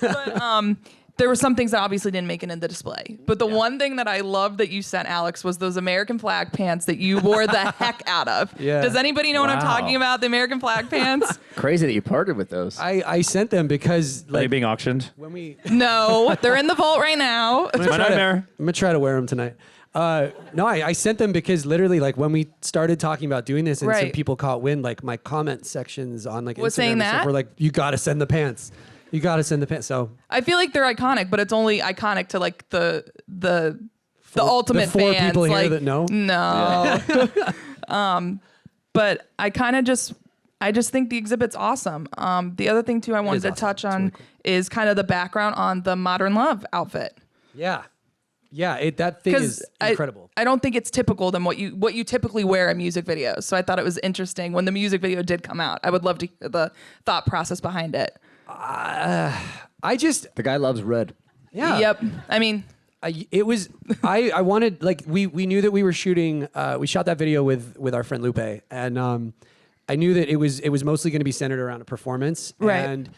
But there were some things that obviously didn't make it in the display. But the one thing that I loved that you sent, Alex, was those American flag pants that you wore the heck out of. Yeah. Does anybody know what I'm Wow. talking about? The American flag pants? Crazy that you partnered with those. I sent them because Are they like being auctioned? when we No, they're in the vault right now. I'm My gonna nightmare. try to wear them tonight. No, I sent them because literally, like, when we started talking about doing this and some Right. people caught wind, like, my comment sections on, like, Was Instagram saying and stuff that? were like, you got to send the pants. You got to send the pants. So I feel like they're iconic, but it's only iconic to like the ultimate the four fans. people here like, that know? No. But I kind of just think the exhibit's awesome. The other thing too I wanted to awesome. touch It's on really cool. is kind of the background on the Modern Love outfit. yeah. That thing is incredible. I don't think it's typical than what you typically wear in music videos. So I thought it was interesting when the music video did come out. I would love to hear the thought process behind it. I just, The guy loves red. yeah. Yep. I mean, It was, I wanted, like, we knew that we were shooting, we shot that video with our friend Lupe. And I knew that it was mostly going to be centered around a performance. Right.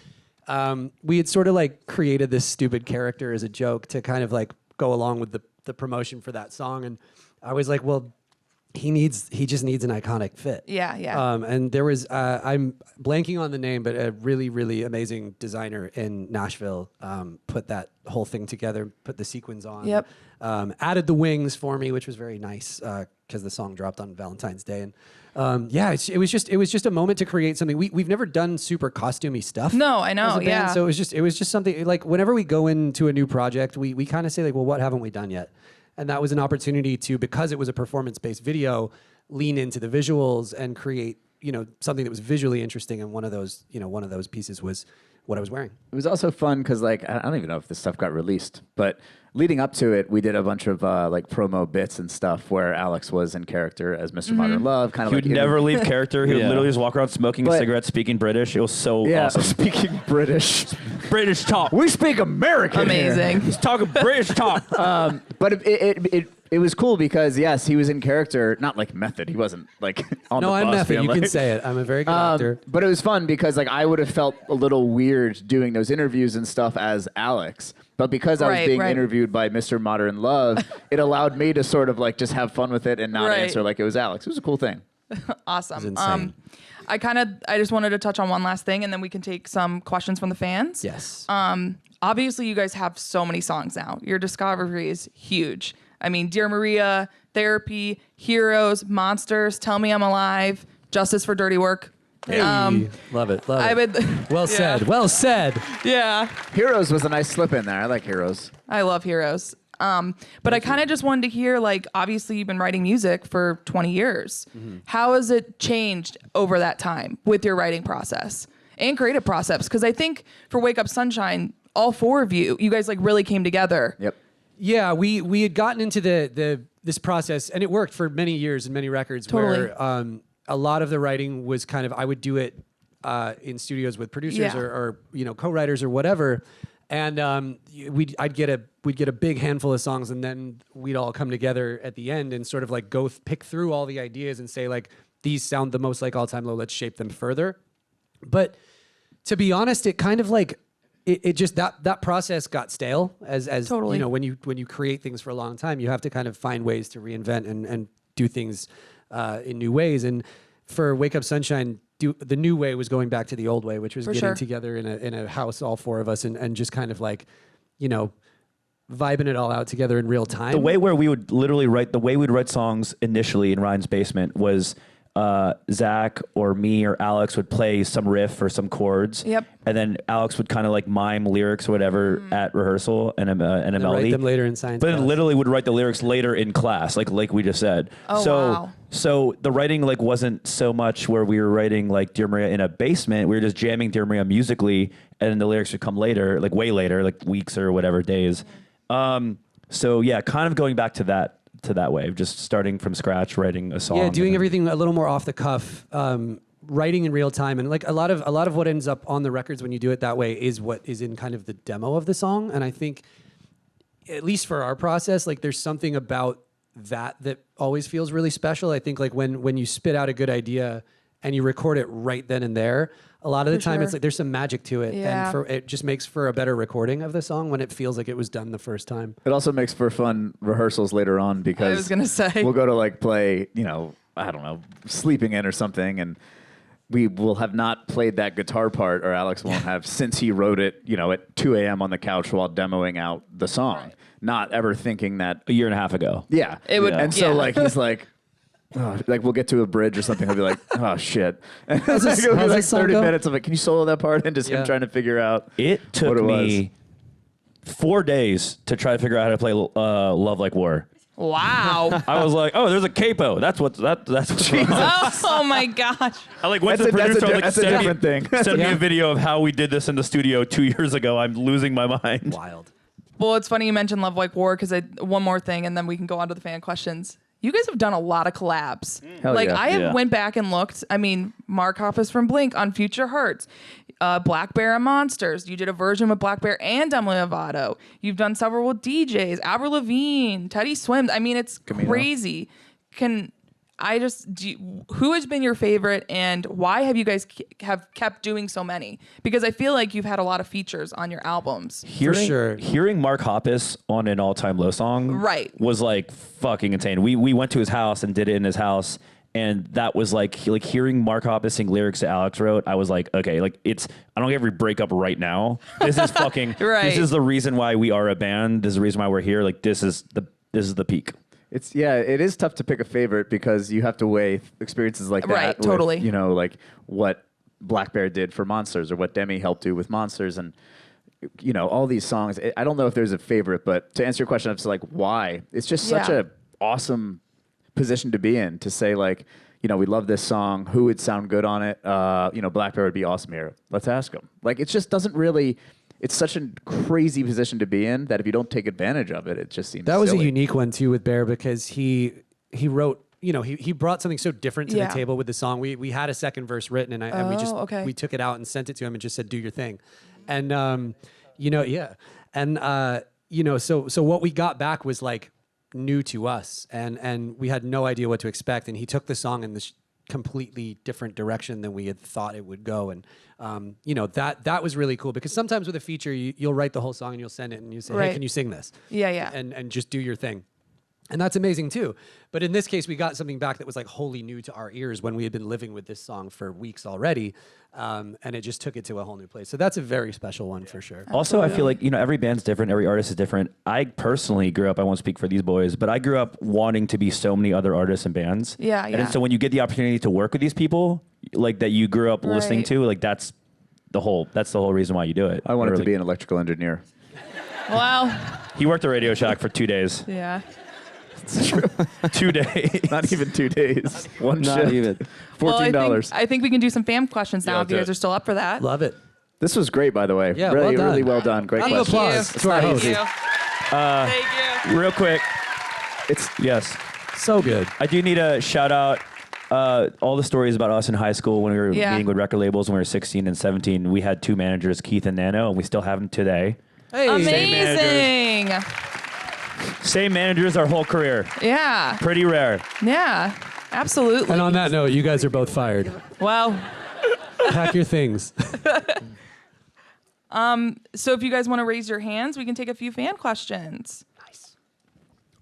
And we had sort of like created this stupid character as a joke to kind of like go along with the promotion for that song. And I was like, well, he just needs an iconic fit. Yeah, yeah. And there was, I'm blanking on the name, but a really, really amazing designer in Nashville put that whole thing together, put the sequins on. Yep. Added the wings for me, which was very nice because the song dropped on Valentine's Day. And it was just a moment to create something. We've never done super costumey stuff. No, I know, as a band, yeah. So it was just something like whenever we go into a new project, we kind of say like, well, what haven't we done yet? And that was an opportunity to, because it was a performance-based video, lean into the visuals and create, something that was visually interesting. And one of those pieces was what I was wearing. It was also fun because, like, I don't even know if this stuff got released, but leading up to it, we did a bunch of like promo bits and stuff where Alex was in character as Mr. Modern Love, kind of He like would never leave character. He would Yeah. literally just walk around smoking a But- cigarette, speaking British. It was so Yeah, awesome. speaking British. British talk. We speak American. here. Amazing. He's talking British talk. But it was cool because yes, he was in character, not like method. He wasn't like on No, the I'm bus method. being You like, can say it. I'm a very good actor. But it was fun because like I would have felt a little weird doing those interviews and stuff as Alex. But because I was Right, being right. interviewed by Mr. Modern Love, it allowed me to sort of like just have fun with it and not Right. answer like it was Alex. It was a cool thing. Awesome. insane. I just wanted to touch on one last thing, and then we can take some questions from the fans. Yes. Obviously, you guys have so many songs now. Your discography is huge. I mean, Dear Maria, Therapy, Heroes, Monsters, Tell Me I'm Alive, Justice for Dirty Work. Hey, love it. I would. Well said. Well said. Yeah, Heroes was a nice slip in there. I like Heroes. I love Heroes. But I kind of just wanted to hear, like, obviously you've been writing music for 20 years. How has it changed over that time with your writing process and creative process? Because I think for Wake Up Sunshine, all four of you guys like really came together. Yep. Yeah, we had gotten into this process, and it worked for many years and many records. Totally. Where a lot of the writing was kind of, I would do it in studios with producers Yeah. or co-writers or whatever, and I'd get a big handful of songs, and then we'd all come together at the end and sort of like go pick through all the ideas and say like, these sound the most like All Time Low. Let's shape them further. But to be honest, it kind of like. It just that process got stale as Totally. when you create things for a long time, you have to kind of find ways to reinvent and do things in new ways. And for Wake Up Sunshine, the new way was going back to the old way, which was For getting sure. together in a house, all four of us, and just kind of like, vibing it all out together in real time. The way where we would literally we'd write songs initially in Ryan's basement was Zach or me or Alex would play some riff or some chords. Yep. And then Alex would kind of like mime lyrics or whatever at rehearsal and a and melody. write them later in science But class. then literally would write the lyrics later in class, like we just said. Oh, so wow. so the writing like wasn't so much where we were writing like Dear Maria in a basement. We were just jamming Dear Maria musically, and then the lyrics would come later, like way later, like weeks or whatever days. So yeah, kind of going back to that way of just starting from scratch, writing a song. Yeah, doing and then- everything a little more off the cuff, writing in real time, and like a lot of what ends up on the records when you do it that way is what is in kind of the demo of the song. And I think, at least for our process, like there's something about that always feels really special. I think like when you spit out a good idea and you record it right then and there, a lot of the time it's like there's some magic to it, Yeah. and it just makes for a better recording of the song when it feels like it was done the first time. It also makes for fun rehearsals later on because I was gonna say. we'll go to like play, I don't know, Sleeping In or something, and we will have not played that guitar part, or Alex won't have, since he wrote it, at 2 a.m. on the couch while demoing out the song, Right. not ever thinking that. a year and a half ago. Yeah, It would- and so yeah. like he's like. Oh, like we'll get to a bridge or something. He'll be like, "Oh shit!" And How's this- it'll be how's like this song 30 go? minutes of it. Can you solo that part? And just Yeah. him trying to figure out. It took What it me 4 days to try to figure out how to play Love Like War. Wow. I was like, oh, there's a capo. That's what's Oh my gosh. I like went That's to the a- that's producer. a I was di- like, that's a send me- different thing. Send me Yeah. a video of how we did this in the studio 2 years ago. I'm losing my mind. Wild. Well, it's funny you mentioned Love Like War because one more thing, and then we can go on to the fan questions. You guys have done a lot of collabs. Hell like yeah. I have Yeah. went back and looked. I mean, Mark Hoppus from Blink on Future Hearts, Black Bear and Monsters. You did a version with Black Bear and Demi Lovato. You've done several with DJs, Avril Lavigne, Teddy Swims. I mean, it's crazy. Who has been your favorite, and why have you guys have kept doing so many? Because I feel like you've had a lot of features on your albums. sure. Hearing Mark Hoppus on an all-time low song Right. was like fucking insane. We went to his house and did it in his house, and that was like hearing Mark Hoppus sing lyrics that Alex wrote. I was like, okay, like I don't get every breakup right now. This is fucking. Right. This is the reason why we are a band. This is the reason why we're here. Like this is the peak. It is tough to pick a favorite because you have to weigh experiences like that. Right, with, totally. Like what Black Bear did for Monsters or what Demi helped do with Monsters, and all these songs. I don't know if there's a favorite, but to answer your question, it's like why? It's just such Yeah. a awesome position to be in, to say like, we love this song. Who would sound good on it? Black Bear would be awesome here. Let's ask him. Like it just doesn't really. It's such a crazy position to be in that if you don't take advantage of it, it just seems That was silly. a unique one too with Bear because he wrote, he brought something so different to Yeah. the table with the song. We had a second verse written and we just okay. we took it out and sent it to him and just said, do your thing. And yeah. And so what we got back was like new to us and we had no idea what to expect. And he took the song in this completely different direction than we had thought it would go. And that was really cool because sometimes with a feature you'll write the whole song and you'll send it and you say, hey, Right. can you sing this? Yeah. And just do your thing. And that's amazing too. But in this case, we got something back that was like wholly new to our ears when we had been living with this song for weeks already. And it just took it to a whole new place. So that's a very special one for sure. Also, I feel like, every band's different. Every artist is different. I personally grew up, I won't speak for these boys, but I grew up wanting to be so many other artists and bands. Yeah, And yeah. so when you get the opportunity to work with these people, like that you grew up listening Right. to, like that's the whole reason why you do it. I wanted Or, to be like, an electrical engineer. Well, He worked at Radio Shack for 2 days. yeah. 2 days. Not even 2 days. One Not shift. even. Well, $14. I think we can do some fan questions now Yeah, if you let's guys do are still up for that. Love it. This was great, by the way. Yeah, really, well done. really well done. Great Round of question. applause to our Thank host. you. Thank you. Real quick. It's Yes. So good. I do need a shout out all the stories about us in high school when we were Yeah. meeting with record labels when we were 16 and 17. We had 2 managers, Keith and Nano, and we still have them today. Hey, Amazing. Same managers our whole career. Yeah. Pretty rare. Yeah. Absolutely. and on that note, you guys are both fired. Well, Pack your things. so if you guys want to raise your hands, we can take a few fan questions.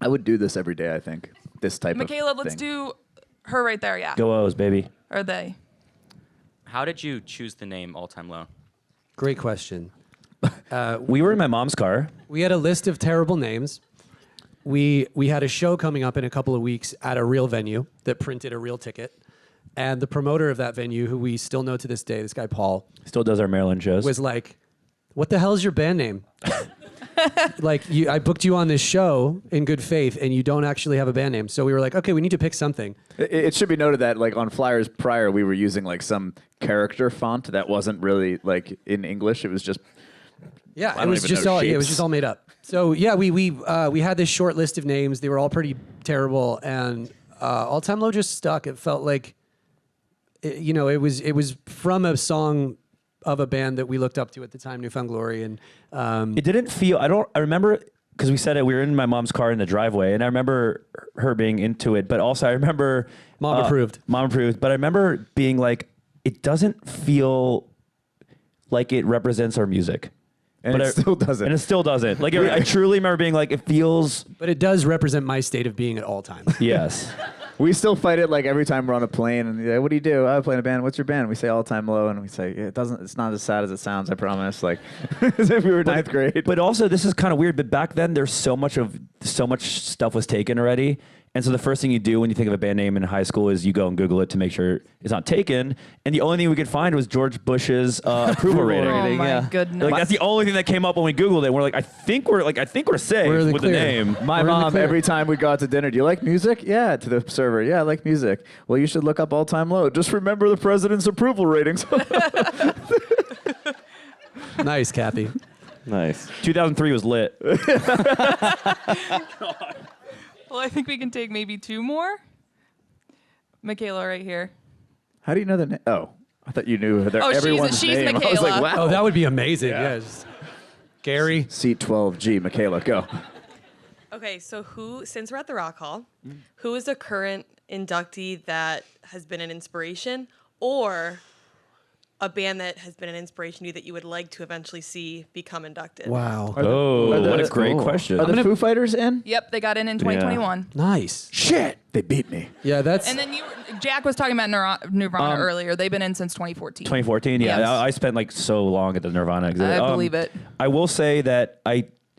I would do this every day, I think. This type Michaela, of let's thing. do her right there. Yeah. Go O's, baby. Or they. How did you choose the name All Time Low? Great question. We were in my mom's car. We had a list of terrible names. We had a show coming up in a couple of weeks at a real venue that printed a real ticket. And the promoter of that venue, who we still know to this day, this guy Paul, Still does our Maryland shows. was like, what the hell is your band name? I booked you on this show in good faith and you don't actually have a band name. So we were like, okay, we need to pick something. It should be noted that like on flyers prior, we were using like some character font that wasn't really like in English. It was just Yeah, I it don't was even just know all. Yeah, it was shapes. just all made up. So yeah, we had this short list of names. They were all pretty terrible, and All Time Low just stuck. It felt like, it was from a song of a band that we looked up to at the time, New Found Glory, and It didn't feel. I remember because we said it. We were in my mom's car in the driveway, and I remember her being into it. But also, I remember Mom approved. Mom approved. But I remember being like, it doesn't feel like it represents our music. And But it still doesn't. And it still doesn't. Like I truly remember being like, it feels. but it does represent my state of being at all times. Yes. We still fight it like every time we're on a plane and what do you do? I play in a band. What's your band? We say All Time Low and we say it's not as sad as it sounds, I promise. Like as if we were ninth grade. But also, this is kind of weird. But back then, there's so much stuff was taken already, and so the first thing you do when you think of a band name in high school is you go and Google it to make sure it's not taken. And the only thing we could find was George Bush's approval rating. Oh my yeah. goodness. Like that's the only thing that came up when we Googled it. We're like, I think we're safe We're in the with clear. the name. My We're in the mom, clear. every time we go out to dinner, do you like music? Yeah, to the server. Yeah, I like music. Well, you should look up All Time Low. Just remember the president's approval ratings. Nice, Kathy. Nice. 2003 was lit. Well, I think we can take maybe two more. Michaela right here. How do you know the name? Oh, I thought you knew Oh, everyone's she's name. I was like, Michaela. wow. Oh, that would be amazing. Yeah. Gary. Seat 12G, Michaela, go. Okay, so since we're at the Rock Hall, who is a current inductee that has been an inspiration, or a band that has been an inspiration to you that you would like to eventually see become inducted? Wow. Oh, what a great cool. question. Are the Foo Fighters in? Yep, they got in 2021. Nice. Shit, they beat me. Yeah, that's. And then Jack was talking about Nirvana earlier. They've been in since 2014. 2014, yeah. Yes. I spent like so long at the Nirvana exhibit. I believe it. I will say that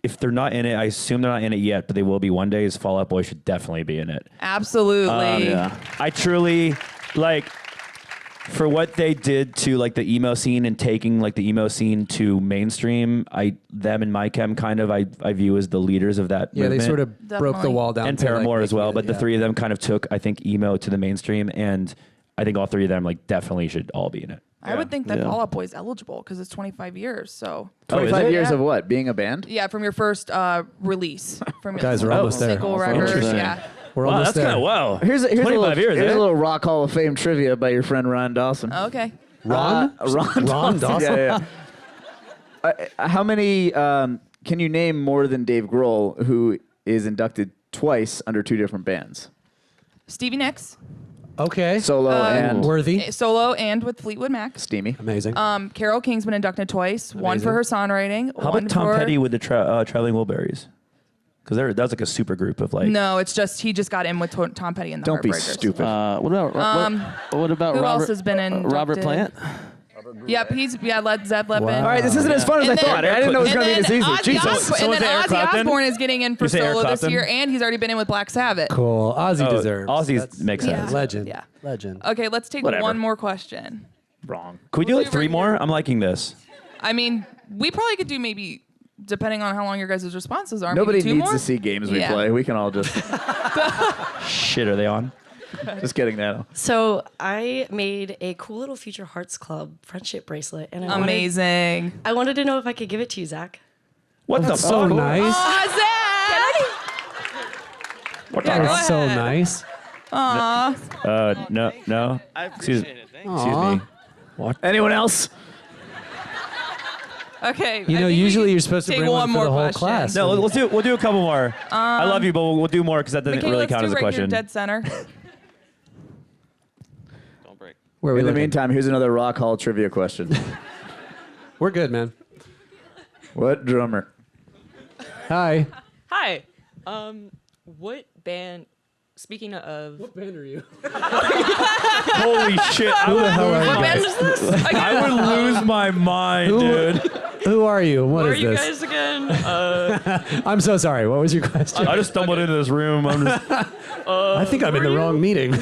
if they're not in it, I assume they're not in it yet, but they will be one day. Is Fall Out Boy should definitely be in it. Absolutely. I truly for what they did to like the emo scene and taking like the emo scene to mainstream. Them and My Chem I view as the leaders of that. yeah, movement. they sort of broke the Definitely. wall down. And to, like, Paramore as making well, it, but the yeah. three of them kind of took I think emo to the mainstream, and I think all three of them like definitely should all be in it. I would think that Yeah. Fall Out Boy is eligible because it's 25 years. So, Oh, is 25 it? years Yeah. of what? Being a band? yeah, from your first release. From Guys, we're almost there. single record. Interesting. Yeah. We're Wow, almost that's kind there. of wow. Here's a 25 little, years. here's eh? a little Rock Hall of Fame trivia by your friend Ron Dawson. Okay. Ron? Ron Dawson? Yeah, yeah. How many, can you name more than Dave Grohl, who is inducted twice under two different bands? Stevie Nicks, Okay. Solo and Worthy. solo and with Fleetwood Mac. Steamy. Amazing. Carole King's been inducted twice. One for her songwriting. How one about Tom for... Petty with the Traveling Wilburys? Because that was like a super group of like. No, it's just he just got in with Tom Petty and the Don't be Heartbreakers. stupid. What about who Robert? else has been in? Robert Plant. Yep, Led Zeppelin. Wow. All right, this isn't as fun as I And then- thought. I didn't know it was and going to be this then easy. Ozzy Jesus. Osbourne- Someone and say then Eric Ozzy Clapton? Osbourne is getting in for You say Eric solo this Clapton? year, and he's already been in with Black Sabbath. Cool. Ozzy Oh, deserves. Ozzy's That's- makes sense. Legend. Yeah. Legend. Okay, let's take Whatever. one more question. Wrong. Could we do We'll like do three right more? here. I'm liking this. I mean, we probably could do maybe, depending on how long your guys' responses are. Nobody maybe two needs more? to see games we Yeah. play. We can all just Shit, are they on? just kidding now. So I made a cool little Future Hearts Club friendship bracelet, and Amazing. I wanted to know if I could give it to you, Zach. What the So fuck? nice. Zach! What Yeah, the- go That's so ahead. nice. No. Excuse me. Anyone else? Okay. You I know, think we usually can you're supposed to take bring one for more the whole question. class. No, we'll do a couple more. I love you, but we'll do more because that doesn't Michaela, really let's count do as a right question. here, dead center. Don't break. Where are we In the looking? meantime, here's another Rock Hall trivia question. We're good, man. What drummer? Hi. Hi. What band? Speaking of, What band are you? Holy shit! Who the hell are What you? band is this? I would lose my mind, dude. Who are you? What who are is you this? guys again? I'm so sorry. What was your question? I just stumbled into this room. I'm just. I think I'm in the wrong meeting.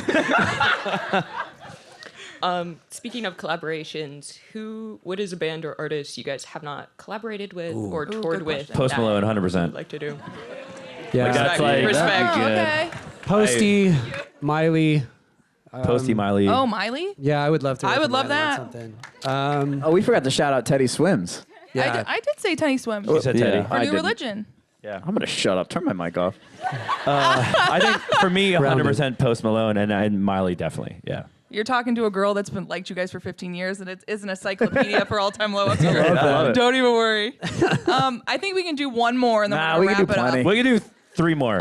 Speaking of collaborations, what is a band or artist you guys have not collaborated with or toured good with? question. Post that Malone, you 100%. would like to do. Yeah. That's like Respect. Oh, okay. Posty, Miley. Posty Miley. Oh, Miley? Yeah, I would love to. I work would with love Miley on that. something. Oh, we forgot to shout out Teddy Swims. Yeah. I did say Tiny Swim. You said Teddy. For I New didn't. Religion. Yeah. I'm gonna shut up. Turn my mic off. I think for me, Grounded. 100% Post Malone and Miley definitely. Yeah. You're talking to a girl that's been liked you guys for 15 years, and it is an encyclopedia for all-time low up here. I love it. Don't even worry. I think we can do one more, and then Nah, we're we gonna can do wrap it plenty. We can do 3 more.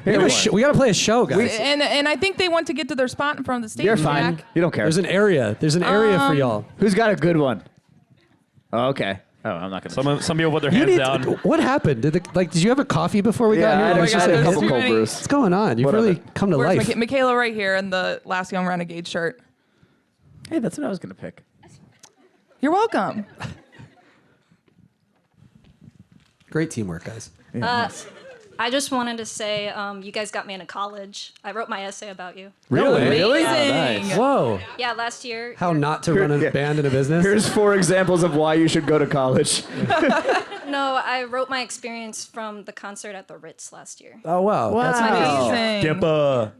We got to play a show, guys. up. And I think they want to get to their spot in front of the stage. You're fine. Jack. You don't care. There's an area. There's an area for y'all. Who's got a good one? Oh, okay. Oh, I'm not gonna. Some people put their You hands need down. what happened? Did you have a coffee before we got here? I That was just just had a like, couple too cold many- brews. what's going on? You've What of really it? come to Where's life. Michaela right here in the Last Young Renegade shirt? Hey, that's what I was gonna pick. You're welcome. Great teamwork, guys. I just wanted to say, you guys got me into college. I wrote my essay about you. Really? Amazing. Whoa. Yeah, last year. How not to run a Yeah. band in a business? Here's 4 examples of why you should go to college. No, I wrote my experience from the concert at the Ritz last year. Oh, wow. That's amazing. Amazing.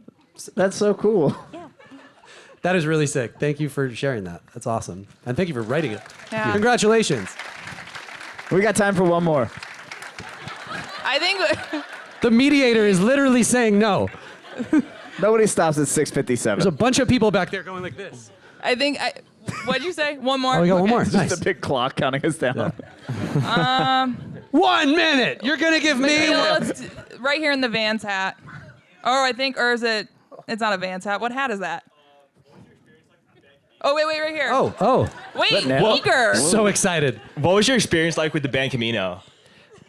That's so cool. That is really sick. Thank you for sharing that. That's awesome. And thank you for writing it. Yeah. Congratulations. We got time for one more. I think The mediator is literally saying no. Nobody stops at There's a 6:57. bunch of people back there going like this. what'd you say? One more? Oh, we got one Okay. more. Just Nice. a big clock counting us down. 1 minute. You're going to give me Yeah, right here in the Vans hat. Or is it? It's not a Vans hat. What hat is that? Oh, wait, right here. Oh. Wait, now? eager. So excited. What was your experience like with the band Camino?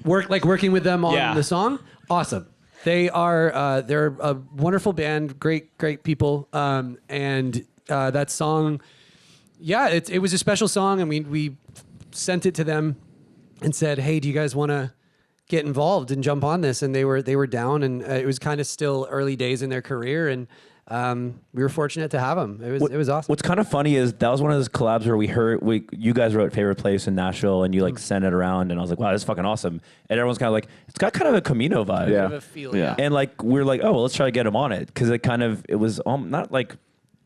Working with them on Yeah. the song. Awesome. They're a wonderful band, great people, and that song, yeah, it was a special song, and we sent it to them and said, hey, do you guys want to get involved and jump on this? And they were down, and it was kind of still early days in their career, and we were fortunate to have them. It was awesome. What's kind of funny is that was one of those collabs where you guys wrote Favorite Place in Nashville and you like sent it around and I was like, wow, this is fucking awesome. And everyone's kind of like, it's got kind of a Camino vibe. Yeah. Have a feel, Yeah. And like, we're like, oh, well, let's try to get him on it. Because it was not like,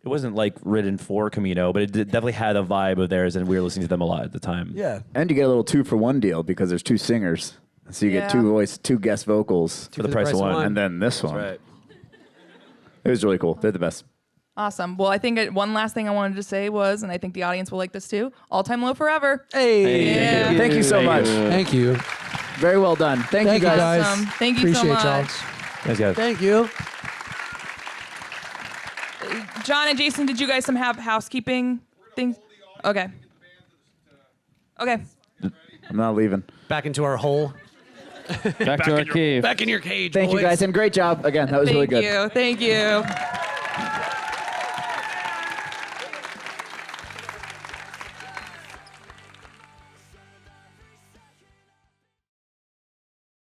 it wasn't like written for Camino, but it definitely had a vibe of theirs and we were listening to them a lot at the time. Yeah. And you get a little 2-for-1 deal because there's 2 singers. So you get Yeah. 2 guest vocals. For the price of one. And then this one. Right. It was really cool. They're the best. Awesome. Well, I think one last thing I wanted to say was, and I think the audience will like this too, all-time low forever. Hey. Yeah. Thank you so much. Thank you. Very well done. Thank you guys. Awesome. Thank you so Appreciate much. y'all. Thanks, guys. Thank you. John and Jason, did you guys have housekeeping things? Okay. Okay. I'm not leaving. Back into our hole. Back to our cave. Back in your cage. Thank you boys. guys, and great job again. That was really good. Thank you.